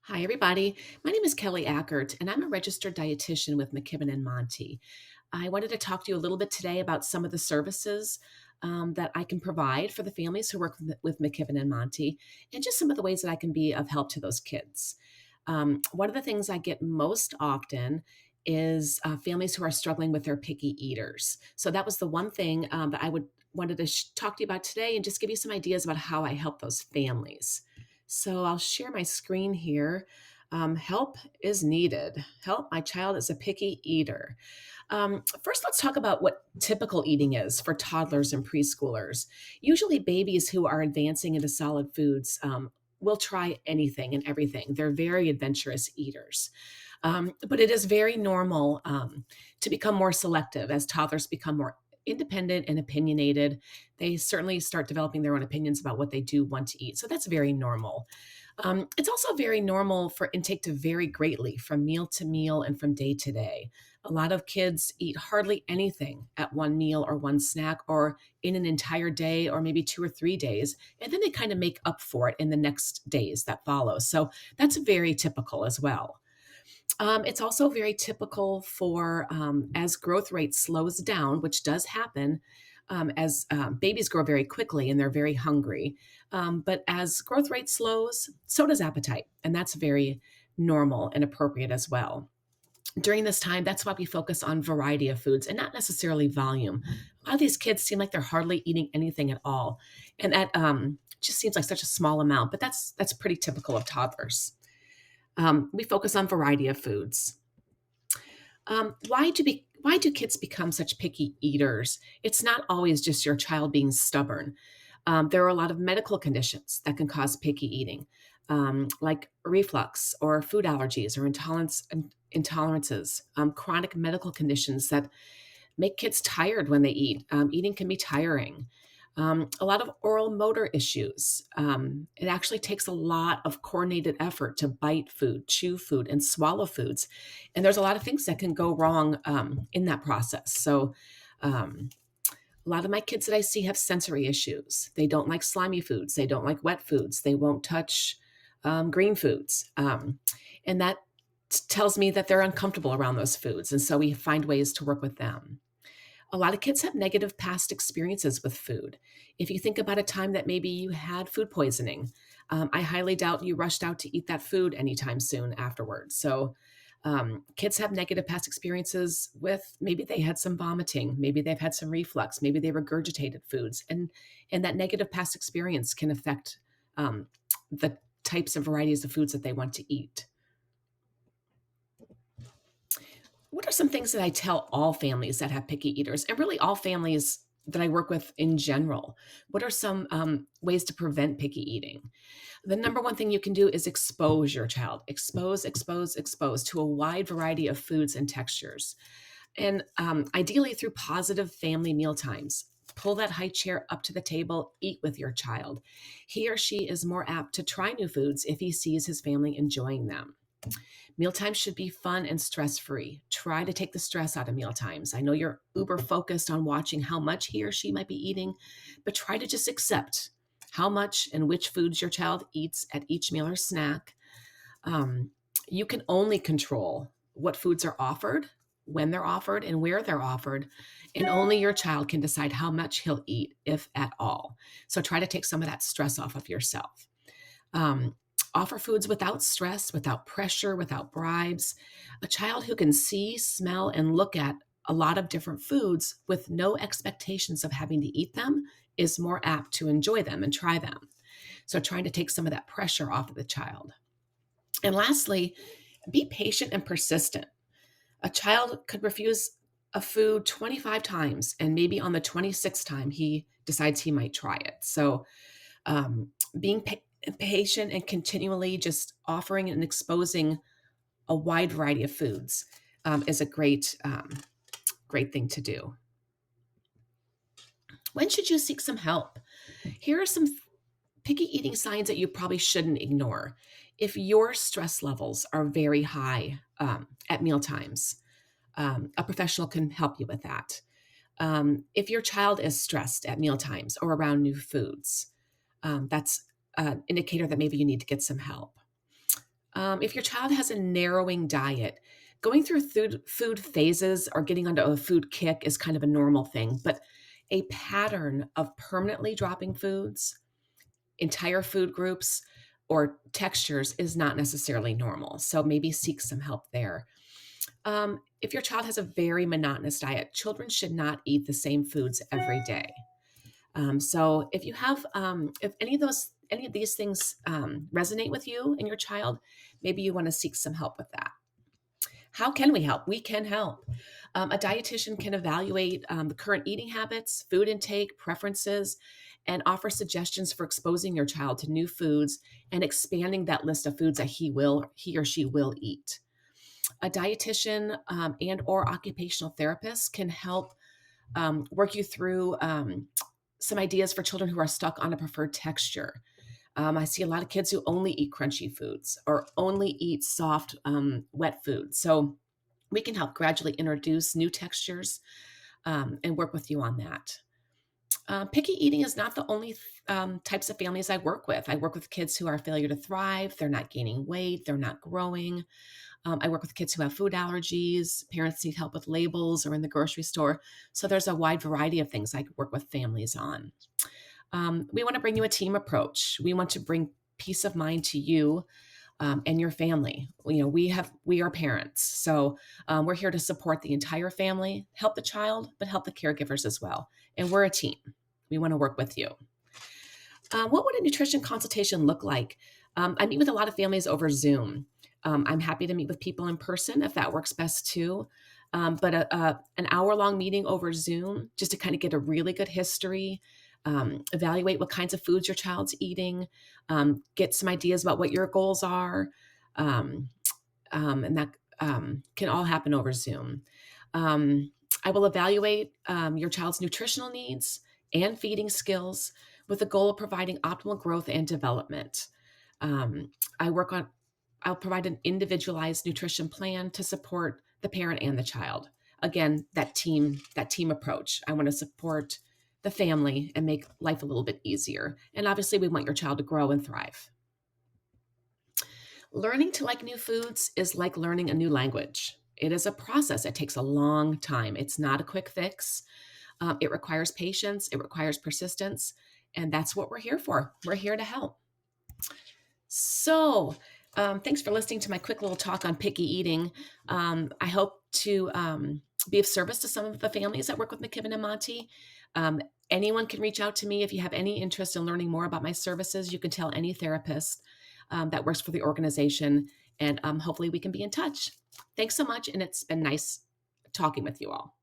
Hi, everybody. My name is Kelly Ackert, and I'm a registered dietitian with McKibben and Monte. I wanted to talk to you a little bit today about some of the services that I can provide for the families who work with McKibben and Monte, and just some of the ways that I can be of help to those kids. One of the things I get most often is families who are struggling with their picky eaters. So that was the one thing that I would wanted to talk to you about today, and just give you some ideas about how I help those families. So I'll share my screen here. Help is needed. Help, my child is a picky eater. First, let's talk about what typical eating is for toddlers and preschoolers. Usually, babies who are advancing into solid foods will try anything and everything. They're very adventurous eaters. But it is very normal to become more selective as toddlers become more independent and opinionated. They certainly start developing their own opinions about what they do want to eat. So that's very normal. It's also very normal for intake to vary greatly from meal to meal and from day to day. A lot of kids eat hardly anything at one meal or one snack or in an entire day or maybe 2 or 3 days, and then they kind of make up for it in the next days that follow. So that's very typical as well. It's also very typical for as growth rate slows down, which does happen as babies grow very quickly and they're very hungry. But as growth rate slows, so does appetite. And that's very normal and appropriate as well. During this time, that's why we focus on variety of foods and not necessarily volume. A lot of these kids seem like they're hardly eating anything at all. And that just seems like such a small amount, but that's pretty typical of toddlers. We focus on variety of foods. Why do kids become such picky eaters? It's not always just your child being stubborn. There are a lot of medical conditions that can cause picky eating, like reflux or food allergies or intolerances, chronic medical conditions that make kids tired when they eat. Eating can be tiring. A lot of oral motor issues. It actually takes a lot of coordinated effort to bite food, chew food, and swallow foods. And there's a lot of things that can go wrong in that process. So, a lot of my kids that I see have sensory issues. They don't like slimy foods. They don't like wet foods. They won't touch green foods. And that tells me that they're uncomfortable around those foods. And so we find ways to work with them. A lot of kids have negative past experiences with food. If you think about a time that maybe you had food poisoning, I highly doubt you rushed out to eat that food anytime soon afterwards. So, kids have negative past experiences with maybe they had some vomiting, maybe they've had some reflux, maybe they regurgitated foods, and that negative past experience can affect the types and varieties of foods that they want to eat. What are some things that I tell all families that have picky eaters, and really all families that I work with in general? What are some ways to prevent picky eating? The number one thing you can do is expose your child. Expose to a wide variety of foods and textures. And ideally through positive family meal times. Pull that high chair up to the table, eat with your child. He or she is more apt to try new foods if he sees his family enjoying them. Mealtimes should be fun and stress free. Try to take the stress out of mealtimes. I know you're uber focused on watching how much he or she might be eating, but try to just accept how much and which foods your child eats at each meal or snack. You can only control what foods are offered, when they're offered, and where they're offered. And only your child can decide how much he'll eat, if at all. So try to take some of that stress off of yourself. Um, Offer foods without stress, without pressure, without bribes. A child who can see, smell, and look at a lot of different foods with no expectations of having to eat them is more apt to enjoy them and try them. So, trying to take some of that pressure off of the child. And lastly, be patient and persistent. A child could refuse a food 25 times, and maybe on the 26th time, he decides he might try it. So, being patient and continually just offering and exposing a wide variety of foods is a great thing to do. When should you seek some help? Here are some picky eating signs that you probably shouldn't ignore. If your stress levels are very high at meal times, a professional can help you with that. If your child is stressed at meal times or around new foods, that's an indicator that maybe you need to get some help. If your child has a narrowing diet, going through food phases or getting onto a food kick is kind of a normal thing, but a pattern of permanently dropping foods, entire food groups, or textures is not necessarily normal. So maybe seek some help there. If your child has a very monotonous diet, children should not eat the same foods every day. So if you have, if any of these things resonate with you and your child, maybe you want to seek some help with that. How can we help? We can help. A dietitian can evaluate the current eating habits, food intake, preferences, and offer suggestions for exposing your child to new foods and expanding that list of foods that he or she will eat. A dietitian and or occupational therapist can help work you through some ideas for children who are stuck on a preferred texture. I see a lot of kids who only eat crunchy foods or only eat soft, wet foods. So we can help gradually introduce new textures and work with you on that. Picky eating is not the only types of families I work with. I work with kids who are failure to thrive. They're not gaining weight. They're not growing. I work with kids who have food allergies. Parents need help with labels or in the grocery store. So there's a wide variety of things I work with families on. We want to bring you a team approach. We want to bring peace of mind to you and your family. We are parents, so we're here to support the entire family, help the child, but help the caregivers as well. And we're a team. We want to work with you. What would a nutrition consultation look like? I meet with a lot of families over Zoom. I'm happy to meet with people in person if that works best too. But an hour-long meeting over Zoom just to kind of get a really good history, evaluate what kinds of foods your child's eating, get some ideas about what your goals are, and that can all happen over Zoom. I will evaluate your child's nutritional needs and feeding skills with the goal of providing optimal growth and development. Um, I work on I'll provide an individualized nutrition plan to support the parent and the child. Again, that team approach. I want to support the family and make life a little bit easier. And obviously, we want your child to grow and thrive. Learning to like new foods is like learning a new language. It is a process. It takes a long time. It's not a quick fix. It requires patience. It requires persistence. And that's what we're here for. We're here to help. So, thanks for listening to my quick little talk on picky eating. I hope to be of service to some of the families that work with McKibben and Monte. Anyone can reach out to me if you have any interest in learning more about my services. You can tell any therapist that works for the organization, and hopefully we can be in touch. Thanks so much, and it's been nice talking with you all.